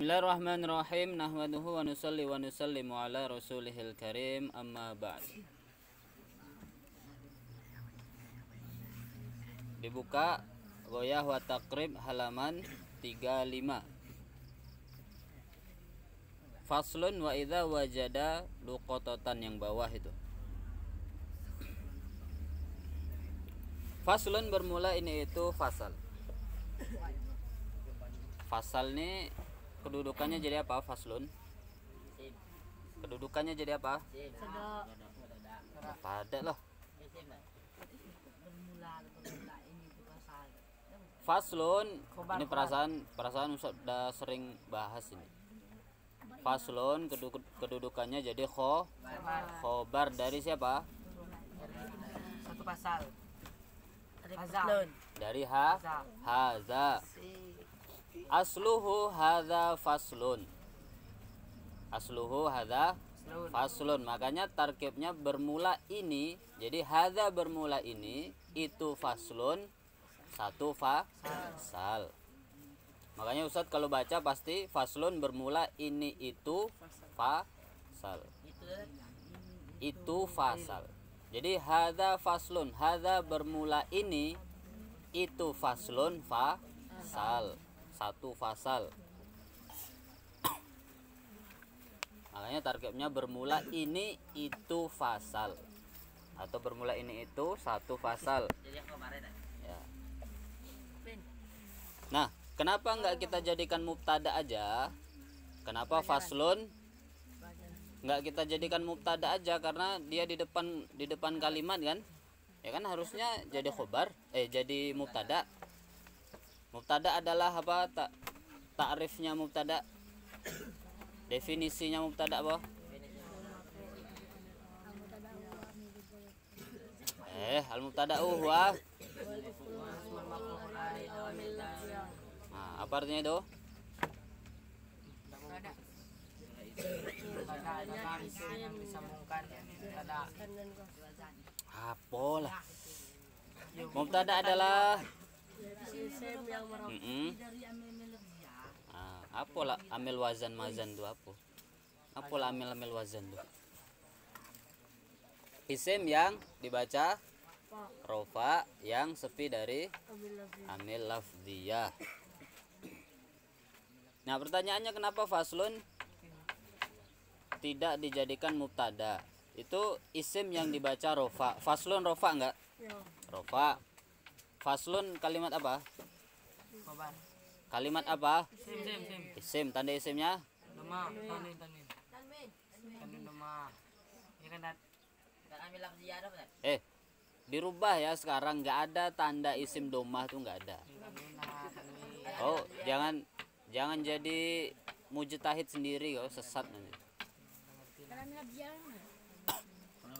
Bismillahirrahmanirrahim. Nahmaduhu wa nusalli wa nusallimu ala rasulihil karim. Amma ba'd. Dibuka Ghoyah wa Taqrib halaman 35. Faslun wa idza wajada luqatatan, yang bawah itu. Faslun bermula ini itu fasal. Fasal ini kedudukannya jadi apa? Faslun kedudukannya jadi apa? Pada loh. Faslun ini perasaan sudah sering bahas ini. Faslun kedudukannya jadi khobar dari siapa? Satu pasal. Dari haza. Asluhu hadza faslun. Asluhu hadza faslun. Makanya tarkibnya bermula ini. Jadi hadza bermula ini, itu faslun, satu fasal. Makanya Ustadz kalau baca pasti faslun bermula ini itu fasal. Itu fasal. Jadi hadza faslun, hadza bermula ini, itu faslun, fasal, satu fasal. Makanya tarkibnya bermula ini itu fasal, atau bermula ini itu satu fasal. Ya. Nah, kenapa enggak kita jadikan mubtada aja? Kenapa faslun enggak kita jadikan mubtada aja? Karena dia di depan kalimat kan? Ya kan harusnya jadi khobar, jadi mubtada. Mubtada adalah apa? Ta'rifnya mubtada. Definisinya mubtada apa? Al-mubtada'u huwa. Nah, apa artinya itu? Apalah. Mubtada adalah apalah amil wazan mazan itu apa? Apalah amil wazan itu? Isim yang dibaca rofa yang sepi dari amil lafziyah. Nah, pertanyaannya kenapa faslun tidak dijadikan mubtada? Itu isim yang dibaca rofa. Faslun rofa enggak? Rofa. Faslun kalimat apa? Kalimat apa? Isim. Tanda isimnya? Dirubah ya sekarang, nggak ada tanda isim domah tuh, nggak ada. Oh, jangan jadi mujtahid sendiri kok, sesat nanti.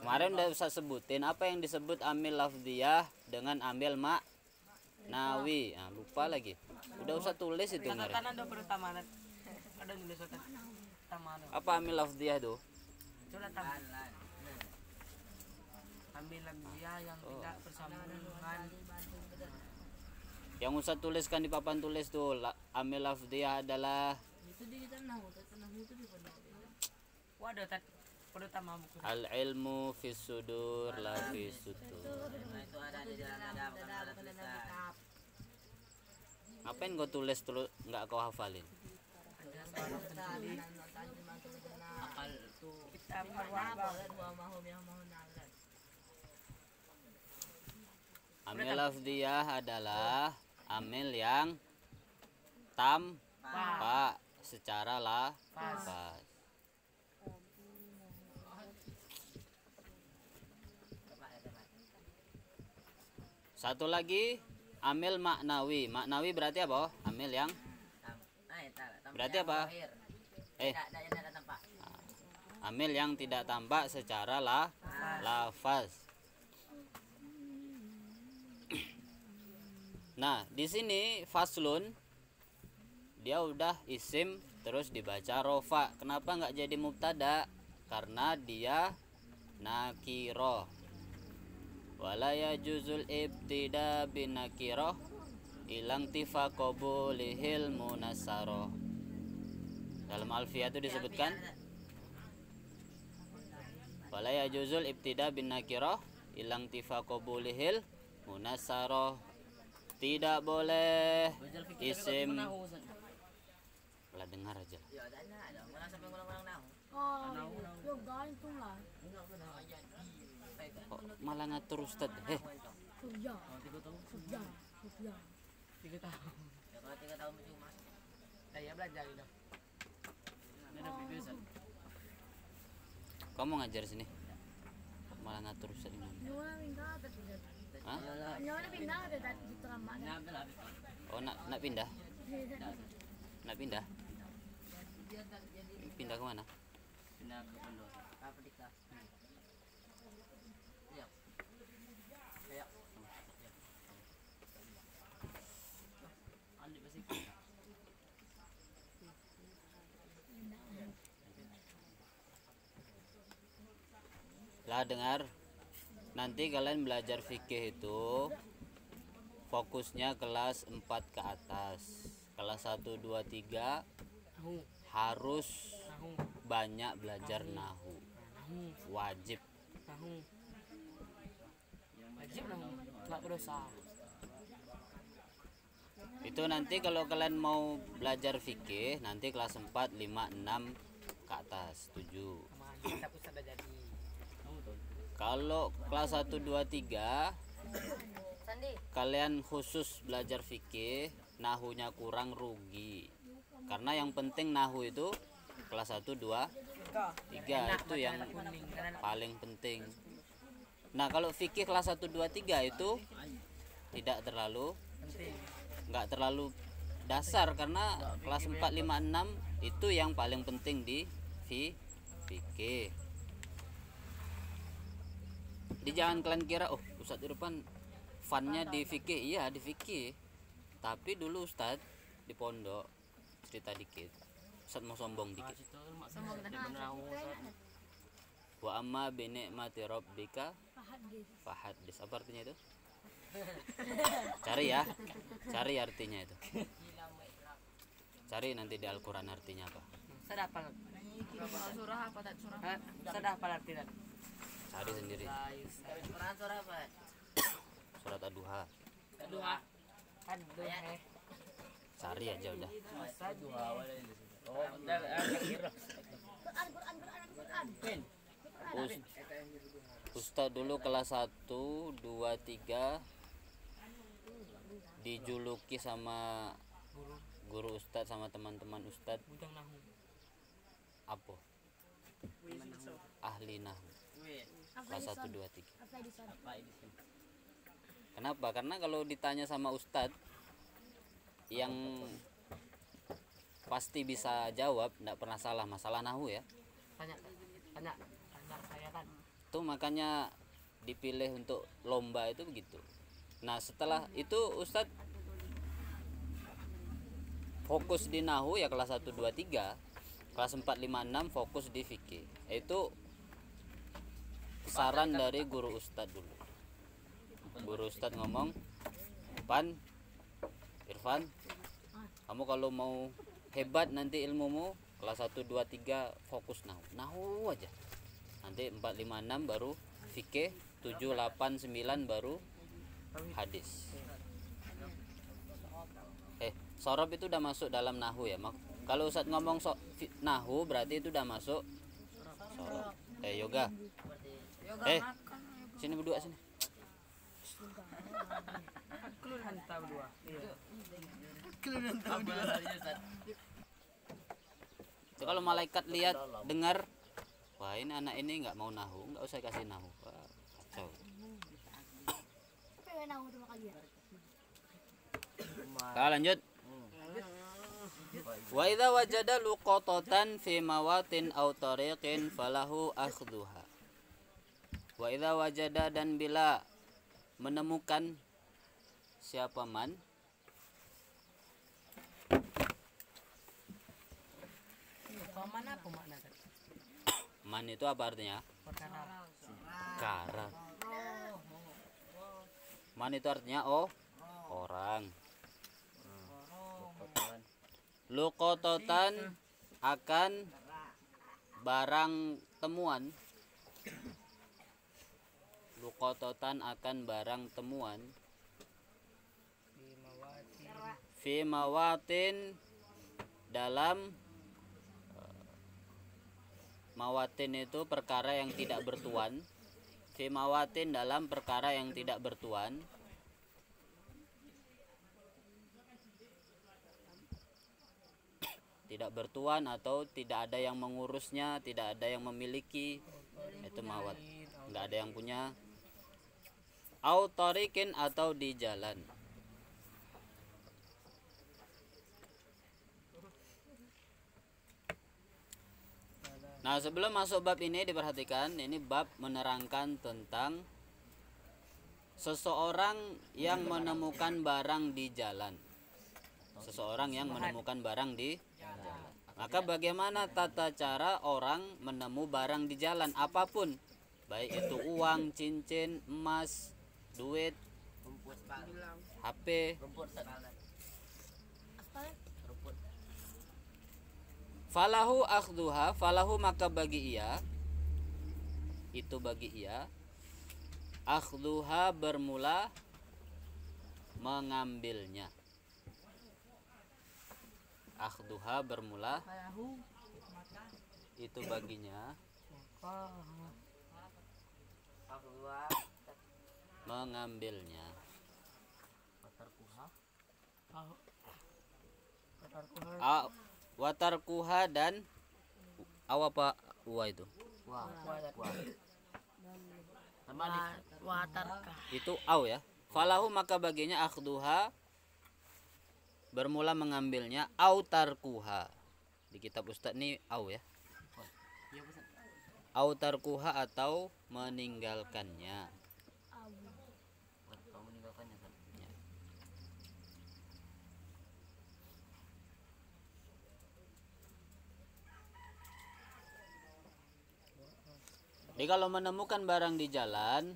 Kemarin udah bisa sebutin apa yang disebut amil lafziyah dengan amil maknawi. Nah, lupa lagi. Udah usah tulis itu kemarin. Apa amil lafziyah itu? Ambil lafziyah yang tidak bersambungan. Yang usah tuliskan di papan tulis tuh, amil lafziyah adalah al ilmu fis sudur la fis sutur. Ngapain kau tulis nggak kau hafalin? Amil lafziyah adalah amil yang tampak secara lafaz. Satu lagi amil maknawi. Maknawi berarti apa? Amil yang berarti apa? Amil yang tidak tampak secara lafaz. Nah, di sini faslun dia udah isim terus dibaca rofa. Kenapa nggak jadi mubtada? Karena dia nakiroh. Wala yajuzul ibtida binakiroh ilang tifa qabulihil munasaroh. Dalam alfiah itu disebutkan wala yajuzul ibtida bin nakirah ilang tifa qabulihil munassarah. Tidak boleh isim. Lah dengar aja. Kok malah ngatur Ustad? Tiga tahun. Kalau 3 tahun cuma. Saya belajar itu. Ada biasa. Kamu ngajar sini? Kok malah ngatur Ustad ini? Hah? Oh, nak pindah? Nak pindah? Pindah ke mana? Pindah ke pondok. Apa di kelas? Iya. Iya. Andi pasti. Lah dengar. Nanti kalian belajar fikih itu fokusnya kelas 4 ke atas. Kelas 1 2 3 harus banyak belajar nahu. Wajib. Wajib nahu. Enggak berdosa. Itu nanti kalau kalian mau belajar fikih nanti kelas 4 5 6 ke atas 7. Kita pusat dah jadi. Kalau kelas 1 2 3 kalian khusus belajar fikih, nahunya kurang rugi. Karena yang penting nahu itu kelas 1 2 3 itu yang paling penting. Nah, kalau fikih kelas 1 2 3 itu tidak terlalu enggak terlalu dasar karena kelas 4 5 6 itu yang paling penting di fikih. Di jangan kalian kira Ustadz Irfan funnya di fikih. Iya di fikih, tapi dulu Ustadz di pondok cerita dikit. Ustadz mau sombong dikit. Wa amma bi ni'mati rabbika fahaddis. Apa artinya itu? Cari artinya itu. Cari nanti di Al-Quran artinya apa. Sudah apa? Surah apa tak surah? Sudah apa artinya? Cari sendiri. Quran surah apa? Surat Ad-Duha. Ad-Duha. Cari aja udah. Ustadz dulu kelas 1 2 3 dijuluki sama guru Ustadz sama teman-teman Ustadz apa? Ahli nahu. Kelas 1 2 3. Kenapa? Karena kalau ditanya sama Ustadz yang pasti bisa jawab, tidak pernah salah masalah nahu ya. Tanya saya kan. Tuh makanya dipilih untuk lomba itu begitu. Nah setelah itu Ustadz fokus di nahu ya kelas 1 2 3. Kelas 4 5 6 fokus di fikih. Itu saran dari guru Ustadz dulu. Guru Ustadz ngomong, Irfan, kamu kalau mau hebat nanti ilmumu kelas 1 2 3 fokus nahu aja. Nanti 4 5 6 baru fikih, 7 8 9 baru hadis. Sorob itu udah masuk dalam nahu ya. Kalau Ustadz ngomong nahu berarti itu udah masuk sorob. Yoga. Sini berdua sini. Itu kalau malaikat lihat dengar, wah ini anak ini nggak mau nahu, nggak usah kasih nahu. Wah, kacau. Lanjut. Wa idza wajada luqatatan fi mawatin aw tariqin falahu akhdhuha. Wa idza wajada dan bila menemukan siapa man man itu apa artinya? Karat. Man itu artinya orang. Luqatatan akan barang temuan, luqatatan akan barang temuan, fi mawatin dalam mawatin itu perkara yang tidak bertuan, fi mawatin dalam perkara yang tidak bertuan, tidak bertuan atau tidak ada yang mengurusnya, tidak ada yang memiliki, itu mawat, nggak ada yang punya. Au tariqin atau di jalan. Nah, sebelum masuk bab ini diperhatikan, ini bab menerangkan tentang seseorang yang menemukan barang di jalan. Seseorang yang menemukan barang di jalan. Maka bagaimana tata cara orang menemu barang di jalan apapun, baik itu uang, cincin, emas, duit, HP. Falahu akhduha, falahu maka bagi ia, itu bagi ia, akhduha bermula mengambilnya. Akhduha bermula, itu baginya, mengambilnya. Watarkuha dan apa wa itu? Itu au ya. Falahu maka baginya akhduha bermula mengambilnya, au tarkuha. Di kitab Ustaz ini au ya. Au tarkuha atau meninggalkannya. Jadi kalau menemukan barang di jalan,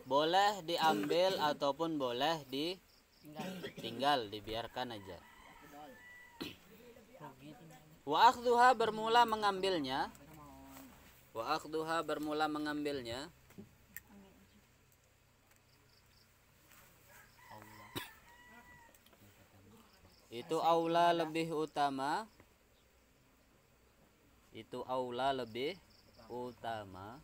boleh diambil ataupun boleh ditinggal, dibiarkan aja. Wa akhdhuha bermula mengambilnya. Wa akhdhuha bermula mengambilnya. Itu aula lebih utama. Itu aula lebih utama.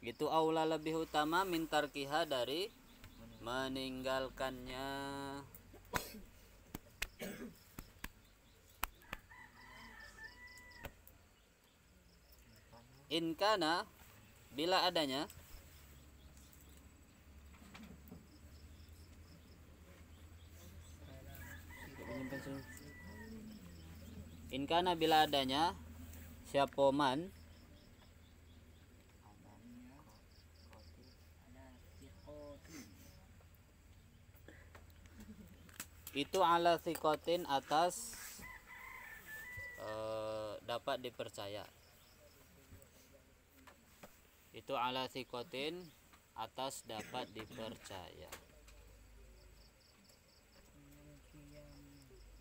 Itu aula lebih utama min tarkiha dari meninggalkannya. In kana bila adanya, in kana bila adanya syapoman itu ala thiqatin atas dapat dipercaya. Itu ala thiqatin atas dapat dipercaya.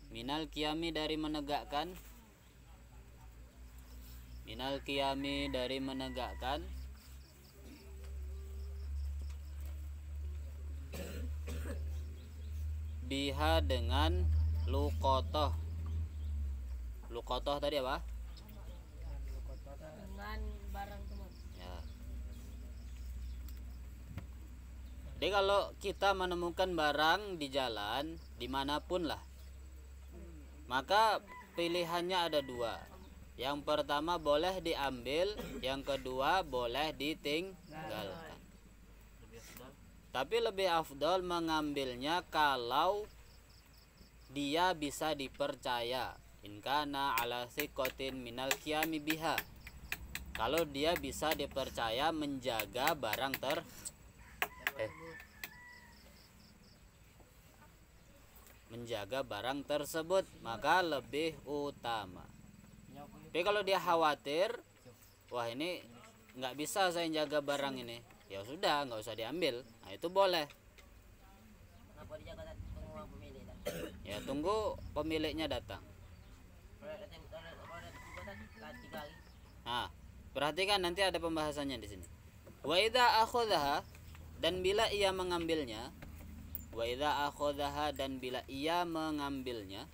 Minal qiyami dari menegakkan. Minal qiyami dari menegakkan. Biha dengan luqotoh. Luqotoh tadi apa? Dengan barang teman. Ya. Jadi kalau kita menemukan barang di jalan dimanapun lah, maka pilihannya ada dua. Yang pertama boleh diambil, yang kedua boleh ditinggalkan. Tapi lebih afdol mengambilnya kalau dia bisa dipercaya. In kana ala thiqatin minal qiyami biha. Kalau dia bisa dipercaya menjaga barang menjaga barang tersebut, maka lebih utama. Tapi kalau dia khawatir, wah ini nggak bisa saya jaga barang ini, ya sudah nggak usah diambil. Nah itu boleh. Ngapa dijaga tunggu pemilik dah. Ya, tunggu pemiliknya datang. Kalau ada tiba kan 3 hari. Nah, perhatikan nanti ada pembahasannya di sini. Wa idza akhadhaha, dan bila ia mengambilnya. Wa idza akhadhaha, dan bila ia mengambilnya.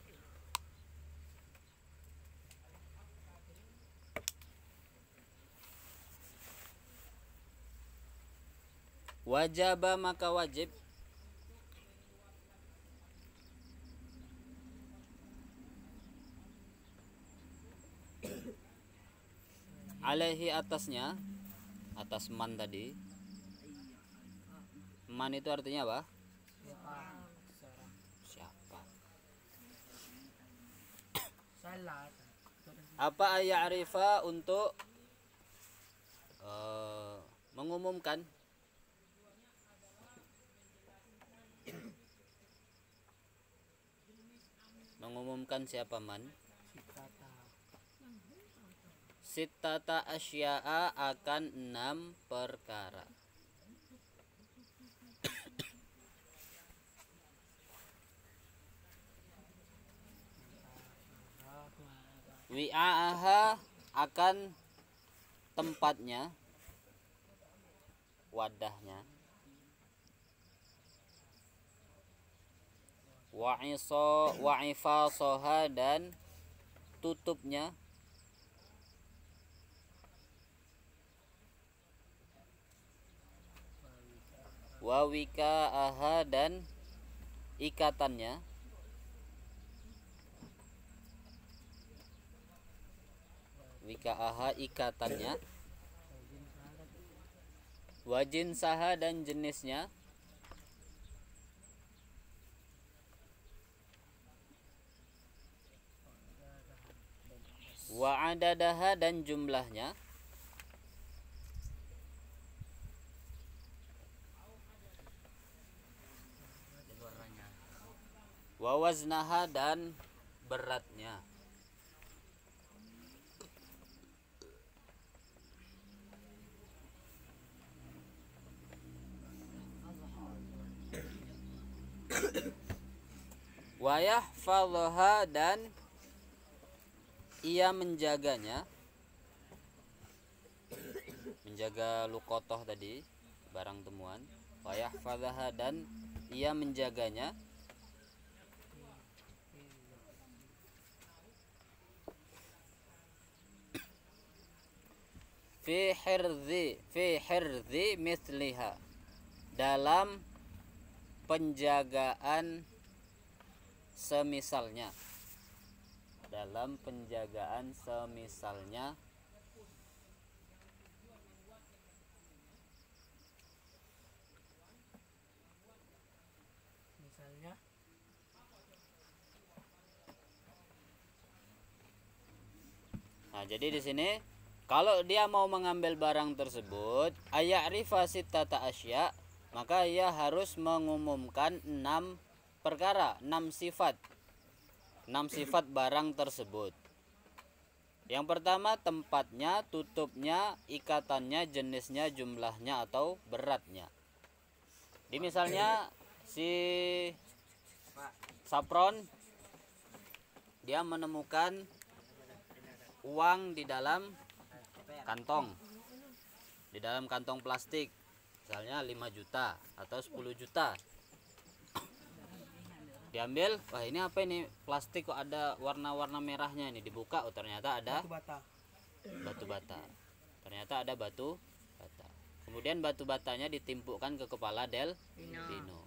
Wajaba, maka wajib alaihi, atasnya, atas man tadi. Man itu artinya apa? Siapa? Salah. Apa ya'rifa, untuk mengumumkan. Mengumumkan siapa man? Sittata asya'a, akan 6 perkara. Wi'a'aha, akan tempatnya, wadahnya. Wa'ifasoha, dan tutupnya. Wawika'aha, dan ikatannya. Wika'aha, ikatannya. Wajinsaha, dan jenisnya. Wa'adadaha, dan jumlahnya. Wawaznaha, dan beratnya. Wayahfadhaha, dan ia menjaganya. Menjaga luqotoh tadi, barang temuan. Wayahfadhaha, dan ia menjaganya. Fi hirdzi misliha, dalam penjagaan semisalnya. Dalam penjagaan semisalnya. Misalnya Nah, jadi di sini kalau dia mau mengambil barang tersebut, aya'rifa sittata asya, maka ia harus mengumumkan 6 perkara, 6 sifat. 6 sifat barang tersebut. Yang pertama, tempatnya, tutupnya, ikatannya, jenisnya, jumlahnya atau beratnya. Di misalnya si Sapron, dia menemukan uang di dalam kantong, di dalam kantong plastik, misalnya 5 juta atau 10 juta. Diambil, wah ini apa ini, plastik kok ada warna-warna merahnya, ini dibuka, oh ternyata ada batu bata. Ternyata ada batu bata. Kemudian batu batanya ditimpukkan ke kepala Dino.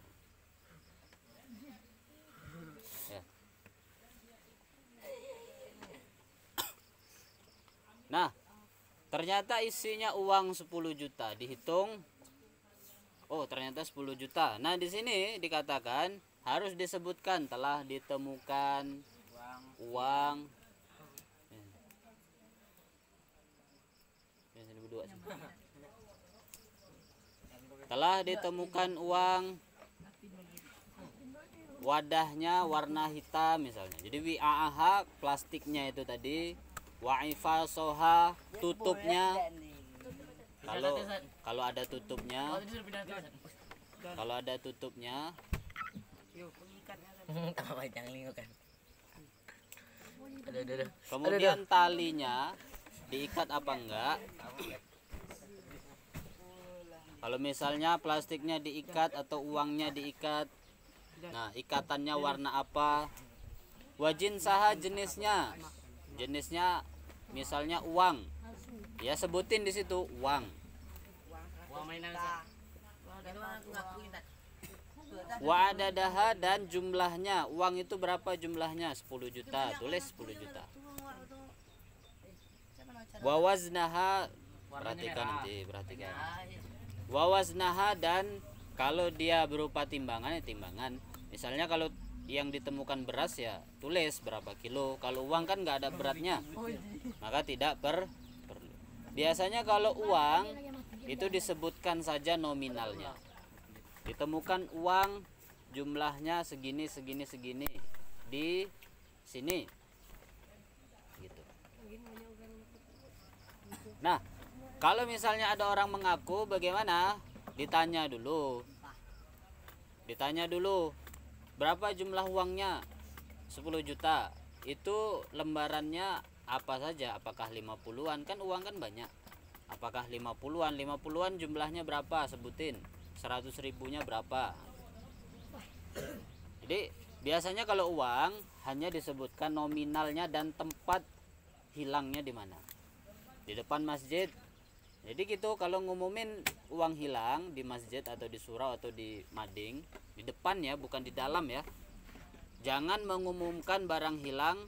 Ya. Nah, ternyata isinya uang 10 juta, dihitung, oh ternyata 10 juta. Nah, di sini dikatakan harus disebutkan telah ditemukan uang. Telah ditemukan uang, wadahnya warna hitam misalnya. Jadi wi'a'aha, plastiknya itu tadi, wa'ifasoha, tutupnya. Kalau ada tutupnya, Yuk, pengikatnya kan. Tambah panjang linggo kan. Aduh. Kemudian talinya diikat apa enggak? Kalau misalnya plastiknya diikat atau uangnya diikat, nah ikatannya warna apa? Wajin saha jenisnya. Jenisnya misalnya uang. Ya sebutin di situ uang. Wah, mainan sa. Ini mah aku ngakuin tak. Wa adadaha dan jumlahnya. Uang itu berapa jumlahnya? 10 juta. Tulis 10 juta. Wa waznaha, perhatikan nanti, perhatikan. Wa waznaha dan kalau dia berupa timbangan ya timbangan. Misalnya kalau yang ditemukan beras ya tulis berapa kilo. Kalau uang kan nggak ada beratnya, maka tidak perlu. Biasanya kalau uang itu disebutkan saja nominalnya. Ditemukan uang jumlahnya segini di sini gitu. Nah, kalau misalnya ada orang mengaku bagaimana? Ditanya dulu berapa jumlah uangnya? 10 juta. Itu lembarannya apa saja? Apakah 50-an? Kan uang kan banyak. Apakah 50-an? 50-an jumlahnya berapa? Sebutin. 100 ribunya berapa? Jadi biasanya kalau uang hanya disebutkan nominalnya dan tempat hilangnya di mana. Di depan masjid. Jadi gitu kalau ngumumin uang hilang di masjid atau di surau atau di mading, di depan ya, bukan di dalam ya. Jangan mengumumkan barang hilang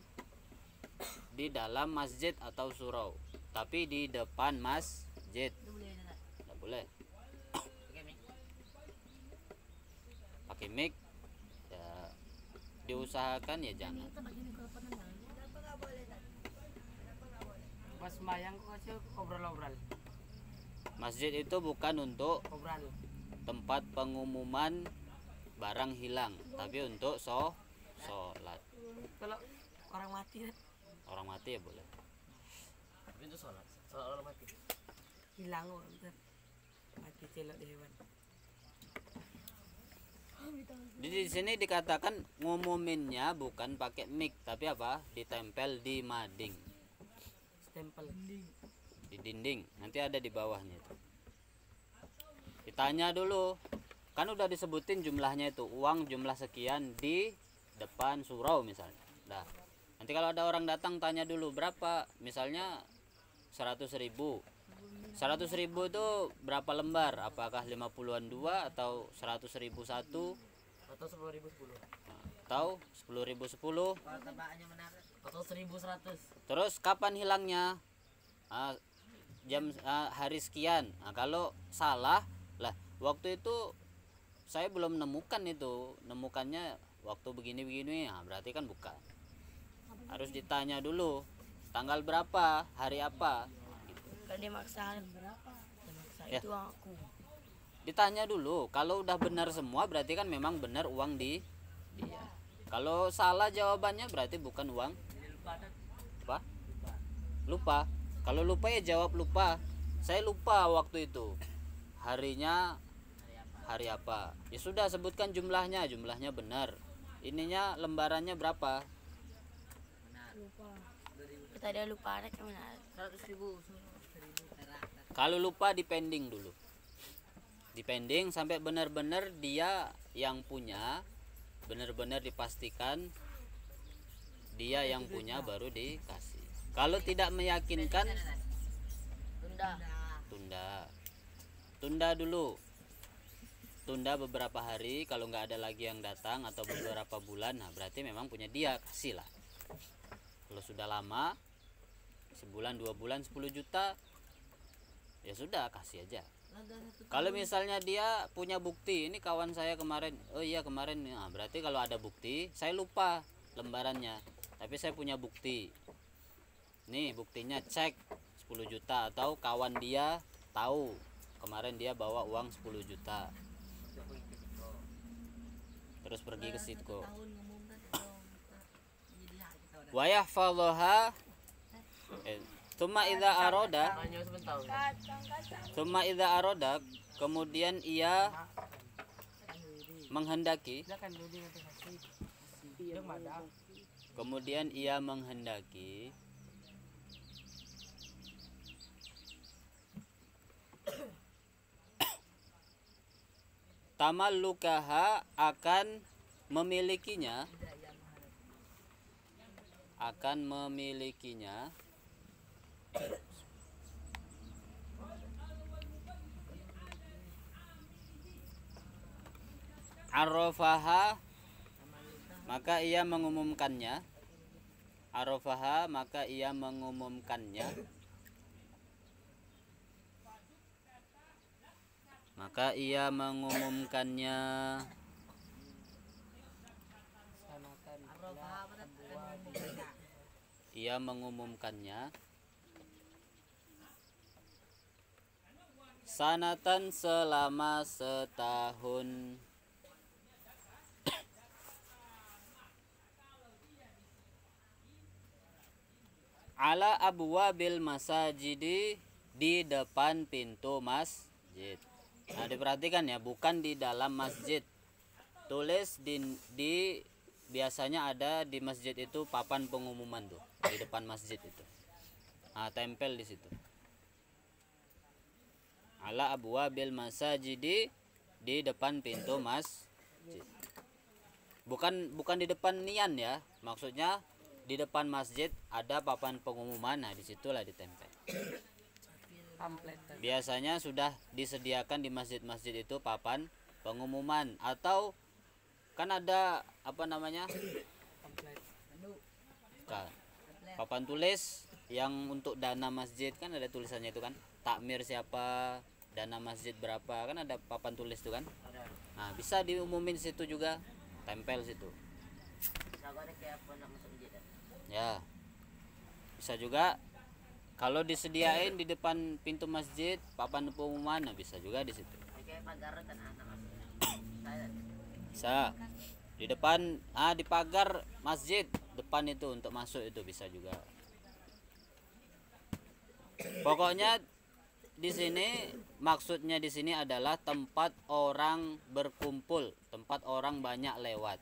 di dalam masjid atau surau, tapi di depan masjid. Tidak boleh. Pakai mic ya, diusahakan ya jangan. Pas sembahyang kok aja obrol-obrol. Masjid itu bukan untuk Obrol. tempat pengumuman barang hilang, tapi untuk sholat. Kalau orang mati kan Orang mati ya boleh. Tapi itu sholat orang mati. hilang orang kan. Mati celok di hewan. Jadi di sini dikatakan ngumuminnya bukan pakai mic, tapi apa? Ditempel di mading, Stempel. di dinding. Nanti ada di bawahnya itu. Ditanya dulu. Kan udah disebutin jumlahnya itu, uang jumlah sekian di depan surau misalnya. Dah. Nanti kalau ada orang datang tanya dulu berapa, misalnya 100 ribu. 100 ribu itu berapa lembar? Apakah 50-an 2 atau 100 ribu 1 Atau 10.010. atau 10 ribu 10? Kalau tebakannya menarik. Atau 1.100. Terus kapan hilangnya? Hari sekian. Nah, kalau salah lah, waktu itu saya belum nemukan itu, nemukannya waktu begini-begini, nah, berarti kan bukan. Harus ditanya dulu tanggal berapa, hari apa gitu. Kalau dia maksa berapa? Dia maksa Ya. itu aku. Ditanya dulu, kalau udah benar semua berarti kan memang benar uang di dia. Kalau salah jawabannya berarti bukan uang. Apa? Lupa. Kalau lupa ya jawab lupa. Saya lupa waktu itu. Harinya hari apa? Ya sudah sebutkan jumlahnya benar. Ininya lembarannya berapa? Lupa. Kita dia lupa ada yang mana? 100.000. Kalau lupa dipending dulu. Dipending sampai benar-benar dia yang punya, benar-benar dipastikan dia yang punya baru dikasih. Kalau tidak meyakinkan tunda dulu. Tunda beberapa hari, kalau nggak ada lagi yang datang atau beberapa bulan, nah berarti memang punya dia, kasih lah. Kalau sudah lama, sebulan 2 bulan 10 juta, ya sudah kasih aja. Kalau misalnya dia punya bukti, ini kawan saya kemarin, oh iya kemarin, nah berarti kalau ada bukti, saya lupa lembarannya, tapi saya punya bukti. Nih buktinya, cek 10 juta, atau kawan dia tahu kemarin dia bawa uang 10 juta. Terus pergi ke situ. Wa yahfazuha Tuma idza aroda, Hanya sebentar. kemudian ia menghendaki. Dia kan dulu nanti kasih. Dia mana? Kemudian ia menghendaki tamallukaha, akan memilikinya, arrofaha, maka ia mengumumkannya, sanatan selama setahun, ala abwabil masajidi, di depan pintu masjid. Nah, diperhatikan ya, bukan di dalam masjid. Tulis di biasanya ada di masjid itu papan pengumuman tuh di depan masjid itu. Nah, tempel di situ. Ala abwabil masajidi, di depan pintu masjid. Bukan di depan nian ya. Maksudnya di depan masjid ada papan pengumuman, nah disitulah ditempel. Biasanya sudah disediakan di masjid-masjid itu papan pengumuman, atau kan ada apa namanya, papan tulis yang untuk dana masjid, kan ada tulisannya itu kan, takmir siapa, dana masjid berapa, kan ada papan tulis itu kan. Nah, bisa diumumin situ juga, tempel situ. Ya, bisa juga kalau disediain di depan pintu masjid papan pengumuman, nah bisa juga di situ. Bisa di depan, di pagar masjid depan itu untuk masuk itu bisa juga. Pokoknya di sini maksudnya di sini adalah tempat orang berkumpul, tempat orang banyak lewat.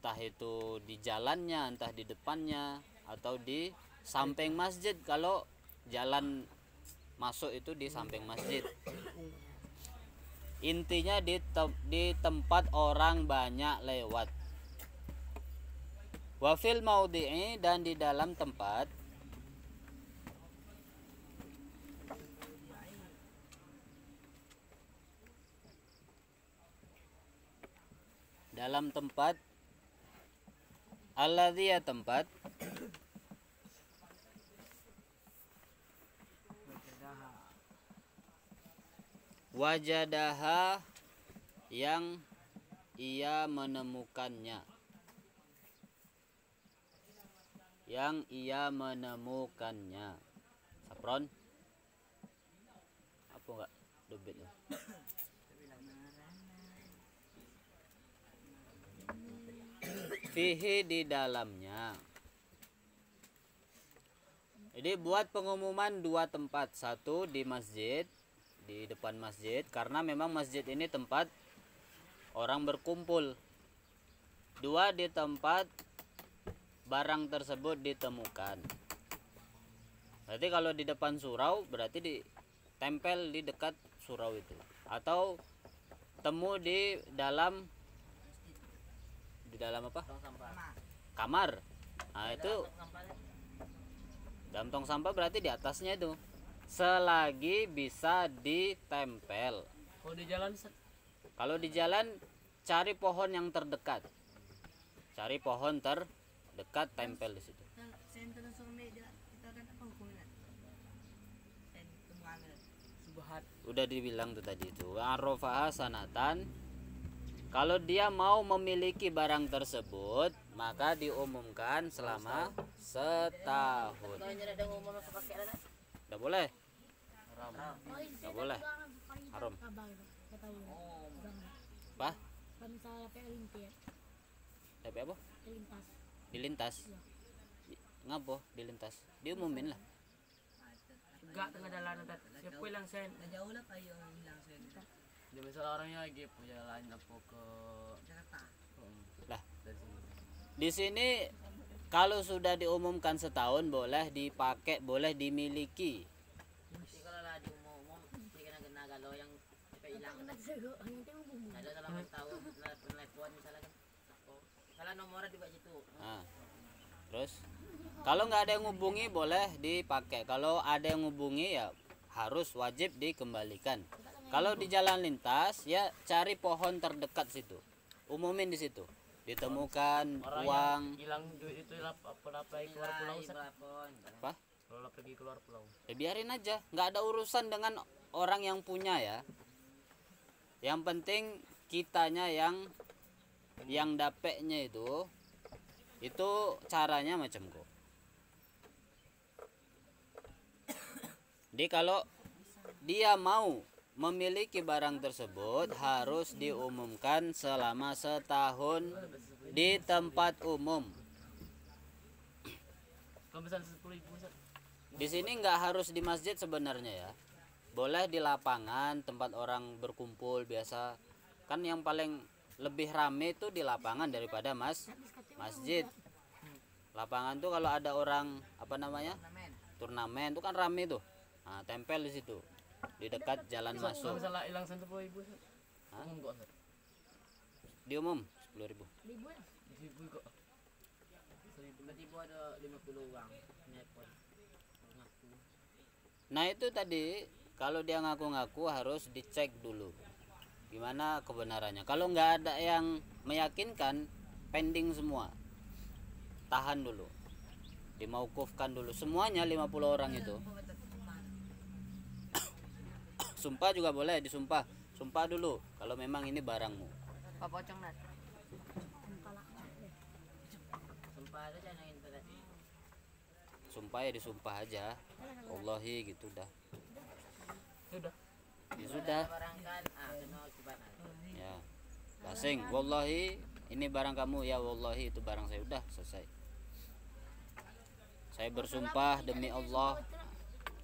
Entah itu di jalannya, entah di depannya, atau di samping masjid. Kalau jalan masuk itu di samping masjid. Intinya di tempat orang banyak lewat. Wafil maudhi'i, dan di dalam tempat. Dalam tempat alladzi, ya tempat, wajadaha, yang ia menemukannya, Sapron apa enggak dobit ya? Fihi, di dalamnya. Jadi buat pengumuman dua tempat, satu di masjid, di depan masjid, karena memang masjid ini tempat orang berkumpul. Dua, di tempat barang tersebut ditemukan. Berarti kalau di depan surau berarti ditempel di dekat surau itu, atau temu di dalam apa? Kamar. Nah, itu dalam tong sampah berarti di atasnya itu. Selagi bisa ditempel. Kalau di jalan cari pohon yang terdekat. Tempel di situ. Udah dibilang tuh tadi itu. Arrofaha sanatan. Kalau dia mau memiliki barang tersebut, maka diumumkan selama setahun. Tidak boleh. Tidak boleh. Haram. Apa? Tapi apa? Dilintas. Ngapo dilintas? Diumumin lah. Enggak tengah jalan siapa lang sen. Najauh lah kayo ang hilang sen. Dia misalnya orangnya lagi punya lain apa ke Jakarta. Lah, dari sini. di sini kalau sudah diumumkan setahun boleh dipakai, boleh dimiliki. Tapi kalau lah di umum mesti kena kalau yang sampai hilang kan. Segok, hanya tengok bumbu. Ada selama setahun telepon misalnya kan. Oh, salah nomornya di bawah situ. Nah, terus kalau nggak ada yang ngubungi boleh dipakai. Kalau ada yang ngubungi ya harus wajib dikembalikan. Kalau di jalan lintas ya cari pohon terdekat situ, umumin di situ. Ditemukan Orang uang yang hilang duit itu apa keluar pulau Ustaz? Telepon. apa? Kalau pergi keluar pulau. Ya biarin aja, nggak ada urusan dengan orang yang punya ya. Yang penting kitanya yang dapetnya itu caranya macam kok. Jadi kalau dia mau memiliki barang tersebut harus diumumkan selama setahun di tempat umum. Kalau misalnya 10.000 Ustaz. Di sini nggak harus di masjid sebenarnya ya. Boleh di lapangan tempat orang berkumpul biasa. Kan yang paling lebih rame itu di lapangan daripada masjid. Lapangan tuh kalau ada orang apa namanya? Turnamen itu kan rame tuh. Nah, tempel di situ. Di dekat jalan Kalau masuk. misalnya hilang 10.000 Ustaz. Hah? Umum kok Ustaz. Diumum 10.000. Ribuan. 10.000 kok. 1.000. Tiba-tiba ada 50 uang. Telepon. Ngaku. Nah itu tadi kalau dia ngaku-ngaku harus dicek dulu gimana kebenarannya. Kalau nggak ada yang meyakinkan, pending semua, tahan dulu, dimaukufkan dulu semuanya 50 orang itu. Sumpah juga boleh disumpah, sumpah dulu kalau memang ini barangmu. Apa pocong nat? Kepala. Sumpah ada jangan internet. Sumpah ya disumpah aja, wallahi gitu dah. Sudah. Ya sudah Barang kan kena akibat. ya, basing wallahi ini barang kamu, ya wallahi itu barang saya, udah selesai. Saya bersumpah demi Allah.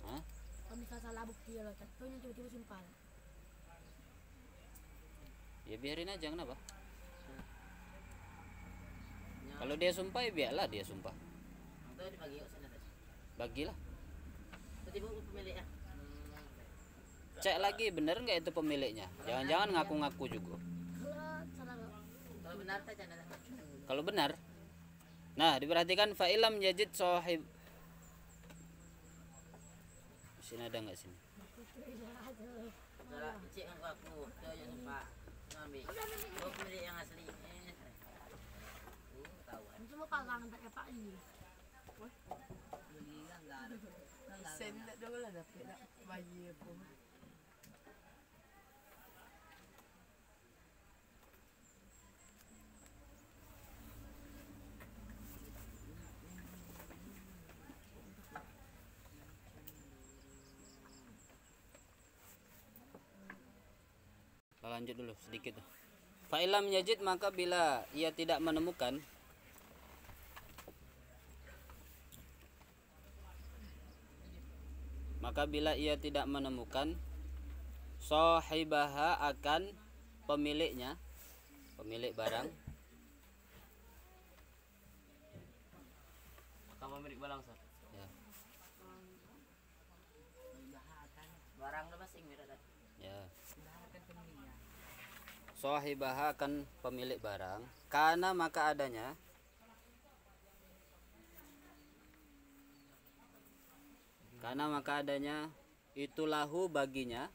Hah? Kalau misal salah bukti ya, contohnya tiba-tiba sumpah. Ya biarin aja, kenapa? Kalau dia sumpah ya biarlah dia sumpah, Itu dibagi kok sana. bagilah. Tiba-tiba pemiliknya. Cek lagi bener nggak itu pemiliknya, jangan-jangan ngaku-ngaku juga. Kalau salah Kalau benar tak jangan. Kalau benar, nah diperhatikan fa'ilam yajid sahib. Sini ada nggak sini? Salah cek aku. Itu yang sumpah. Ngambil. Kalau pemilik yang asli. Tahu. itu mau kalangan tak kayak ini. Beli kan enggak ada. Sen tak dulu lah dapat nak bayi apa. Kita lanjut dulu sedikit. Fa'ilam yajid, maka bila ia tidak menemukan, sahibaha akan pemiliknya, pemilik barang, Akan pemilik barang Ustaz. ya, Barang udah masing mirip. ya. Sahibaha akan pemilik barang, karena maka adanya itu lahu baginya,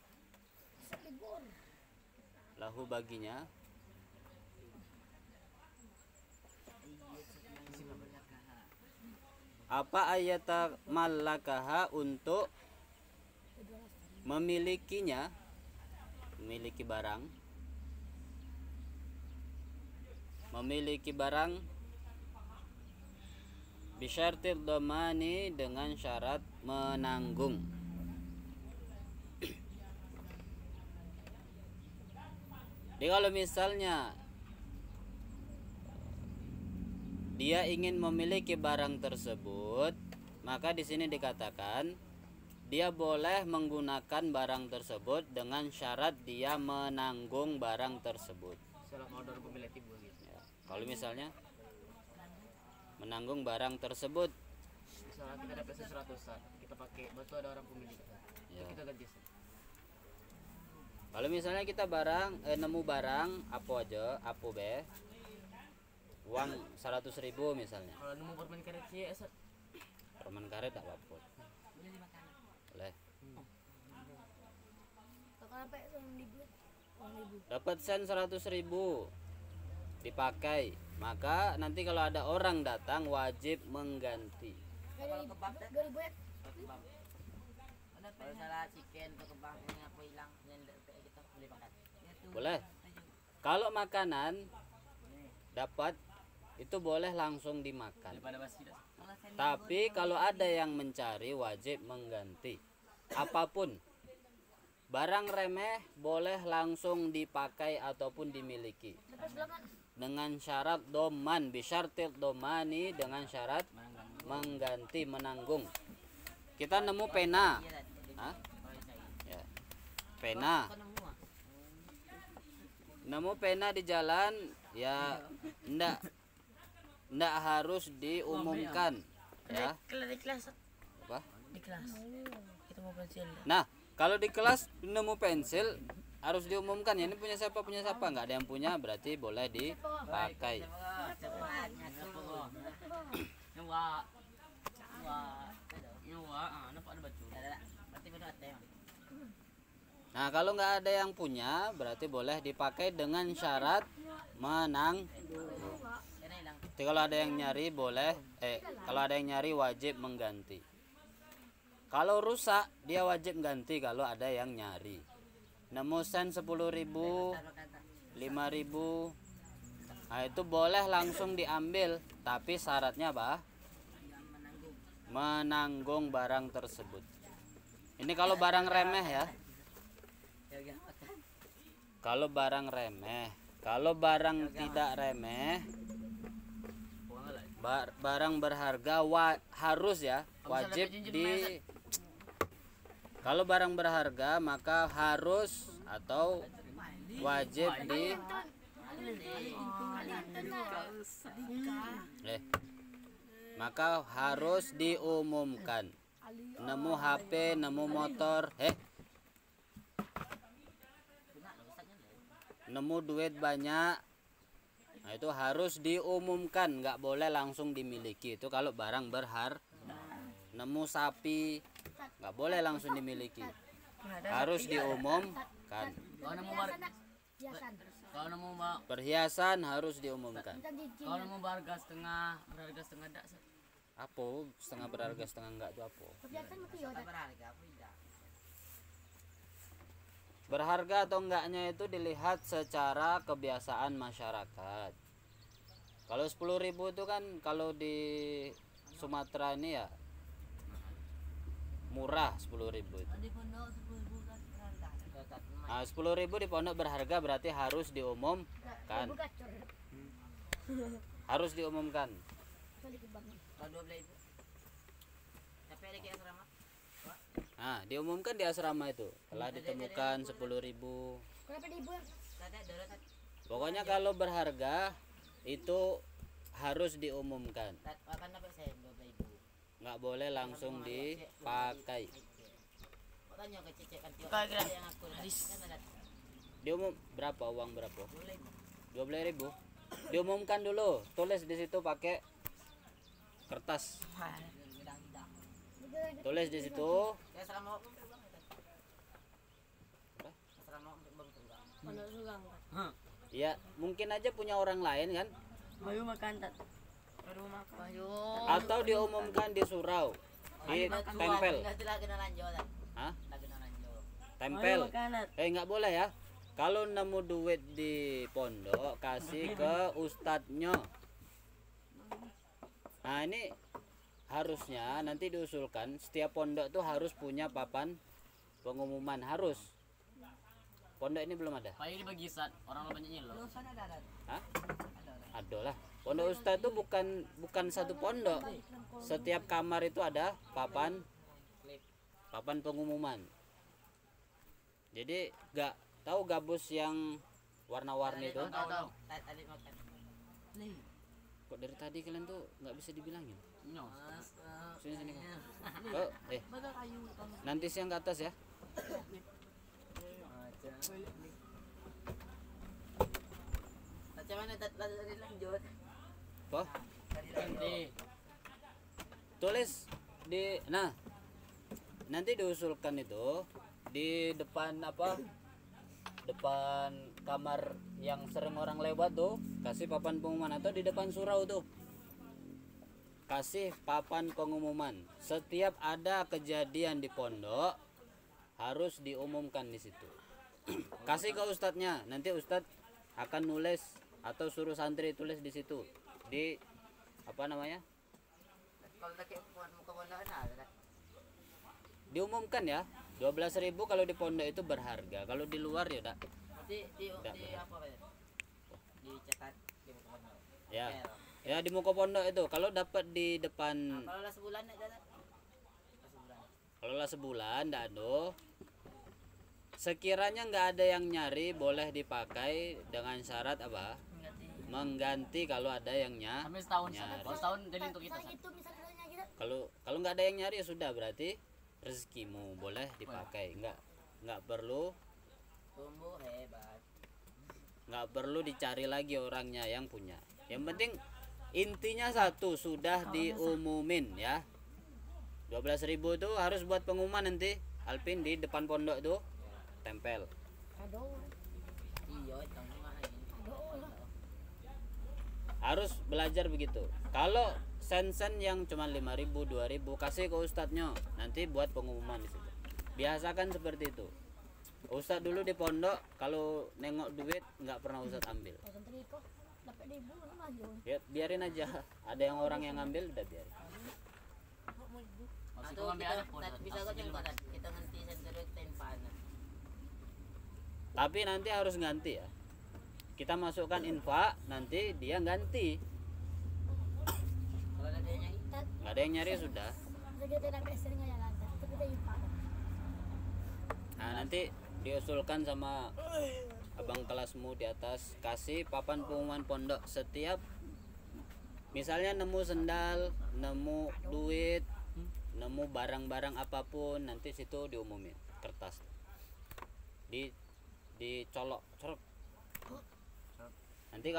apa ayata malakaha, untuk memilikinya, memiliki barang bisyartil domani, dengan syarat menanggung. Jadi kalau misalnya dia ingin memiliki barang tersebut, maka di sini dikatakan dia boleh menggunakan barang tersebut dengan syarat dia menanggung barang tersebut. Selama ada orang pemilik ibu gitu. Ya, kalau misalnya menanggung barang tersebut, Misalnya kita dapat 100-an, kita pakai batu ada orang pemilik. ya. Kita ganti. Ustaz. Kalau misalnya kita nemu barang apa aja, apa be, uang 100.000 misalnya, Kalau nemu permen karet ya, Ustaz. permen karet tak apa-apa, boleh. Kalau sampai 1.000, 1.000. Dapat sen 100.000 dipakai, maka nanti kalau ada orang datang wajib mengganti. Kalau kebab 2.000 ya. Kalau salah chicken atau kebab ini apa hilang yang kita boleh makan. Boleh. Kalau makanan dapat itu boleh langsung dimakan. Daripada basi dah. Tapi kalau ada yang mencari wajib mengganti. Apapun barang remeh boleh langsung dipakai ataupun dimiliki dengan syarat doman, bisyartil domani, dengan syarat mengganti, menanggung. Kita nemu pena. Hah? Ya. Pena. Nemu pena di jalan, ya ndak harus diumumkan, ya. Di kelas. Apa? Di kelas. Kita mau pensil. Nah, kalau di kelas nemu pensil harus diumumkan ya, ini punya siapa, nggak ada yang punya berarti boleh dipakai. Nampak ada batu. Berarti benar ada yang. Nah, kalau nggak ada yang punya berarti boleh dipakai dengan syarat menang. Ini hilang. Jadi kalau ada yang nyari boleh, kalau ada yang nyari wajib mengganti. Kalau rusak dia wajib ganti kalau ada yang nyari. Nemu sen 10.000, 5.000, nah itu boleh langsung diambil, tapi syaratnya apa? Menanggung barang tersebut. Ini kalau barang remeh ya. Kalau barang remeh, kalau barang tidak remeh, barang berharga harus ya, wajib di. Kalau barang berharga maka harus atau wajib di. Maka harus diumumkan. Nemu HP, nemu motor, nemu duit banyak, nah itu harus diumumkan, nggak boleh langsung dimiliki. Itu kalau barang berharga. Nemu sapi nggak boleh langsung dimiliki, harus diumumkan. Kalau nemu Perhiasan harus diumumkan. kalau nemu berharga setengah dak. Apa setengah berharga setengah enggak itu apa? Berharga apa tidak? Berharga atau enggaknya itu dilihat secara kebiasaan masyarakat. Kalau 10.000 itu kan kalau di Sumatera ini ya murah, 10.000 itu. Di pondok 10.000 kan berharga. Nah, 10.000 di pondok berharga berarti harus diumumkan. Harus diumumkan. Kalau 12.000. Tapi ada ke asrama. Nah, diumumkan di asrama itu. Telah ditemukan 10.000. Berapa ribu? Pokoknya kalau berharga itu harus diumumkan. Akan dapat saya 12.000. Nggak boleh langsung dipakai. Tanya ke Cece kan Kalau yang aku kan ada Diumum berapa, uang berapa? 12.000. 12.000. Diumumkan dulu, tulis di situ pakai kertas. Tulis di situ. Ya asrama. Asrama bagus enggak? Pondok Sugang. Ya, mungkin aja punya orang lain kan? Bayu makan tak? Baru makan. Bayu. Atau diumumkan di surau. Di tempel. Enggak kena lanjut. Hah? Enggak kena lanjut. Tempel. Bayu makan. Nggak boleh ya. Kalau nemu duit di pondok kasih ke ustadznya. Nah, ini harusnya nanti diusulkan setiap pondok tuh harus punya papan pengumuman, harus. Pondok ini belum ada. Pak ini bagi Ustaz, orang banyak nyelo. Hah? Ada lah. Pondok ustadz itu bukan satu pondok. Setiap kamar itu ada papan papan pengumuman. Jadi nggak tahu gabus yang warna-warni itu. Tahu. Tadi makan. Nih. Kok dari tadi kalian tuh nggak bisa dibilangin? Nyos. Sini sini. Oh, Baga kayu kamu. nanti siang ke atas ya. Macam mana tadi lanjut? Apa? Tadi lanjut. Tulis di nanti diusulkan itu di depan depan kamar yang sering orang lewat tuh, kasih papan pengumuman, atau di depan surau tuh kasih papan pengumuman. Setiap ada kejadian di pondok harus diumumkan di situ. Kasih ke ustadznya, nanti ustadz akan nulis atau suruh santri tulis di situ, di apa namanya, Kalau tak muka pondok ada. diumumkan ya. 12.000 kalau di pondok itu berharga, kalau di luar ya udah Di apa ya? Dicetak di muka pondok. ya. Ya di muka pondok itu kalau dapat di depan, Kalau lah sebulan ada tak? Sebulan. kalau lah sebulan ndak ada. Sekiranya nggak ada yang nyari, boleh dipakai dengan syarat apa? Mengganti kalau ada yang Sampai setahun San. nyari. Kalau setahun jadi untuk kita San. Itu misalnya kita Kalau nggak ada yang nyari ya sudah, berarti rezekimu, boleh dipakai. Nggak perlu Tumbuh hebat. nggak perlu dicari lagi orangnya yang punya. Yang penting intinya satu, sudah diumumin ya. 12.000 itu harus buat pengumuman nanti. Alpin di depan pondok tuh tempel. aduh Iya, tanggung main. Harus belajar begitu. Kalau sen-sen yang cuma 5.000, 2.000 kasih ke ustadznya, nanti buat pengumuman di situ. Biasakan seperti itu. Ustadz dulu di pondok kalau nengok duit nggak pernah ustadz ambil. santri kok dapat 1.000 maju. Ya, biarin aja. Ada yang orang yang ngambil udah biarin. Masih Atau kau ambil kita anak pun. bisa kau tengok kan? Kita nganti sendiri tempat. Tapi nanti harus ganti ya. Kita masukkan infak, nanti dia ganti. Kalau ada yang Nggak ada yang nyari ya sudah. Bisa kita dapat sering aja lancar. Itu kita impak. Nah nanti diusulkan sama abang kelasmu di atas, kasih papan pengumuman pondok. Setiap misalnya nemu sendal, nemu duit, nemu barang-barang apapun, nanti situ diumumin kertas, dicolok ceruk. Nanti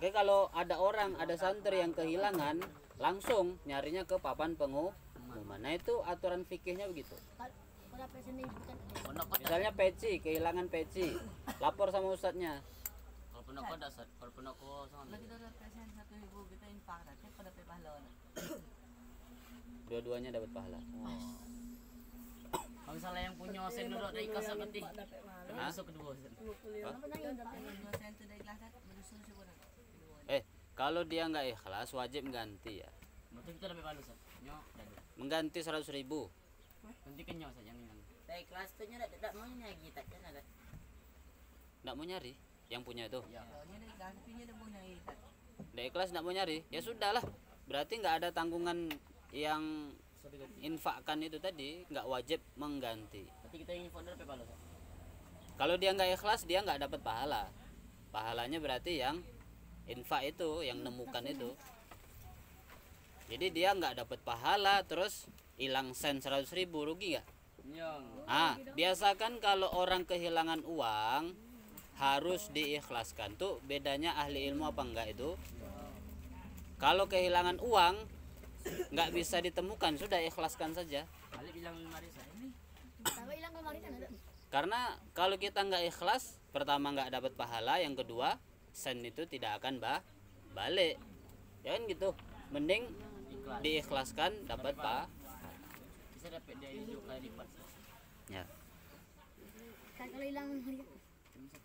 kalau ada orang, ada santri yang kehilangan, langsung nyarinya ke papan pengumuman. Nah itu aturan fikihnya begitu. Kalau dapat sendiri bukan Pondok kau Misalnya peci, kehilangan peci, lapor sama ustadznya. kalau pondok kau dasar. Kalau pondok kau sama. Kita dapat sen 1.000 kita infak tapi pada dapat pahala. Dua-duanya dapat pahala. Kalau misalnya yang punya sen dulu dari kelas yang penting. Dapat pahala. Masuk kedua sen. apa nanya dapat 2 sen tu dari kelas berusul sebulan. Kalau dia nggak ikhlas wajib ganti ya. Berarti kita dapat pahala San. Nyo dadu. Mengganti 100.000. Nanti kan nyo San yang hilang. dari kelas tu nya tak mau nyagi tak kan ada. Nggak mau nyari yang punya itu. Ya. Kalau ni dari kelas punya dia punya ikat. Nggak ikhlas nggak mau nyari. Ya sudahlah. Berarti nggak ada tanggungan yang Sudah ganti. infakkan itu tadi, nggak wajib mengganti. Berarti kita ingin founder dapat pahala San. Kalau dia nggak ikhlas dia nggak dapat pahala. Pahalanya berarti yang infak itu, yang nemukan itu. Jadi dia nggak dapat pahala, terus hilang sen 100.000, rugi nggak? Nyong. Nah, biasakan kalau orang kehilangan uang harus diikhlaskan. Tuh bedanya ahli ilmu apa enggak itu? Kalau kehilangan uang nggak bisa ditemukan, sudah ikhlaskan saja. Ali bilang 5 San. Tapi hilang kemarin kan ada. Karena kalau kita nggak ikhlas, pertama nggak dapat pahala, yang kedua sen itu tidak akan balik. Ya kan gitu. Mending Ikhlas. diikhlaskan dapat Bisa dapat dia hidup kali lipat. ya. Kalau hilang Bisa.